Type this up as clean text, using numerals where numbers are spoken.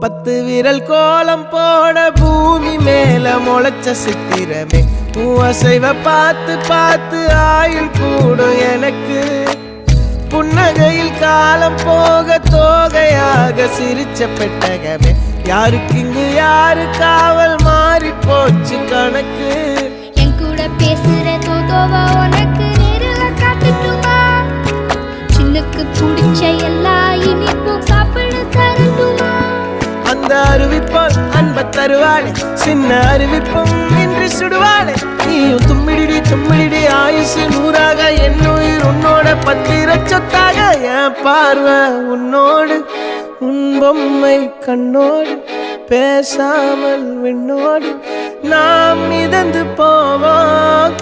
பத்து விரல் கோலம் போட பூமி மேல முளைச்ச சித்திரமே அசைவ பார்த்து பார்த்து ஆயுள் கூடும் எனக்கு புன்னகையில் காலம் போக தோகையாக சிரிச்ச பெட்டகமே யாருக்கு இங்கு யாரு காவல் மாறி போச்சு கணக்கு என் கூட பேசுற தோதோவா உனக்கு நேரில காட்டுட்டுமா சின்னுக்கு பிடிச்ச எல்லா இனிப்பும் சாப்பிட தரட்டுமா அந்த அறிவிப்பால் அன்ப தருவாளே சின்ன அறிவிப்பும் இன்று சுடுவாளே நீயும் தும்மிடி தும்மிடி ஆயுசு நூறாக என் உயிர் உன்னோட பத்திர சொத்தாக என் பார்வை உன்னோடு உன் பொம்மை கண்ணோடு பேசாமல் விண்ணோடு நாம் மிதந்து போவோம்.